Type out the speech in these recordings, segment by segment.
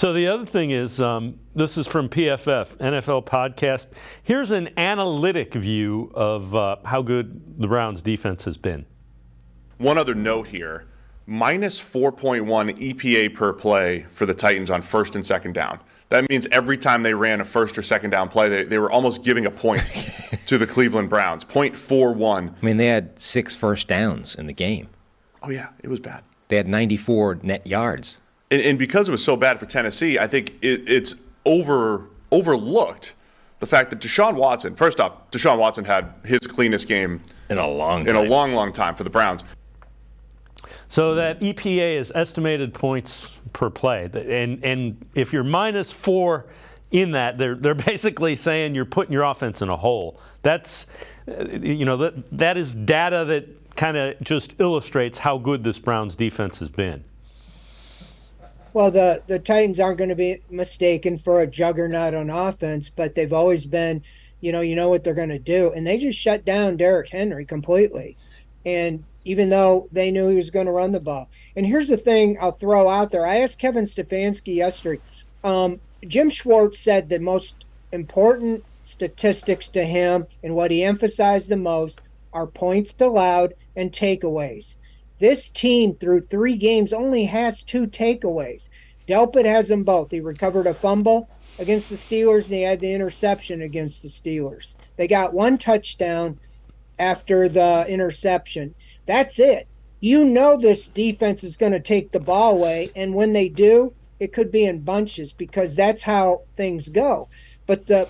So the other thing is, this is from PFF, NFL podcast. Here's an analytic view of how good the Browns defense has been. One other note here, minus 4.1 EPA per play for the Titans on first and second down. That means every time they ran a first or second down play, they were almost giving a point to the Cleveland Browns, 0.41. I mean, they had 6 first downs in the game. Oh, yeah, it was bad. They had 94 net yards. And because it was so bad for Tennessee, I think it's overlooked the fact that Deshaun Watson, first off, Deshaun Watson had his cleanest game in a long time for the Browns. So that EPA is estimated points per play, and if you're minus 4 in that, they're basically saying you're putting your offense in a hole. That's that is data that kind of just illustrates how good this Browns defense has been. Well, the Titans aren't going to be mistaken for a juggernaut on offense, but they've always been, you know what they're going to do, and they just shut down Derrick Henry completely, and even though they knew he was going to run the ball. And here's the thing I'll throw out there. I asked Kevin Stefanski yesterday. Jim Schwartz said the most important statistics to him and what he emphasized the most are points allowed and takeaways. This team, through 3 games, only has 2 takeaways. Delpit has them both. He recovered a fumble against the Steelers, and he had the interception against the Steelers. They got 1 touchdown after the interception. That's it. You know this defense is going to take the ball away, and when they do, it could be in bunches because that's how things go. But the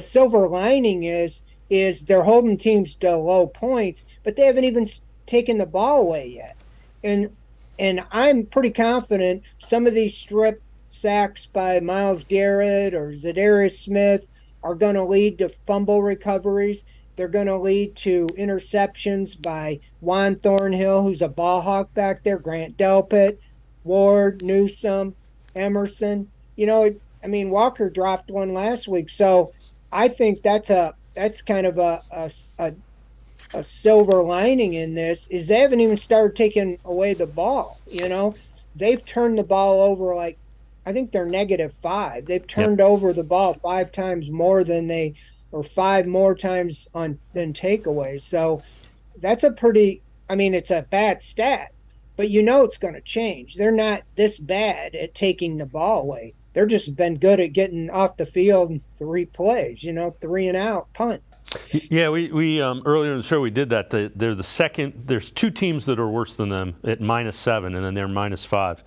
silver lining is they're holding teams to low points, but they haven't even taken the ball away yet. And I'm pretty confident some of these strip sacks by Myles Garrett or Zadarius Smith are going to lead to fumble recoveries. They're going to lead to interceptions by Juan Thornhill, who's a ball hawk back there, Grant Delpit, Ward, Newsome, Emerson. Walker dropped one last week. So I think that's kind of a silver lining in this is they haven't even started taking away the ball. They've turned the ball over I think they're -5. They've turned over the ball 5 times more than or 5 more times than takeaways. So that's it's a bad stat, but it's going to change. They're not this bad at taking the ball away. They're just been good at getting off the field in 3 plays, 3 and out, punt. Yeah, we earlier in the show we did that. They're the second. There's 2 teams that are worse than them at -7, and then they're -5.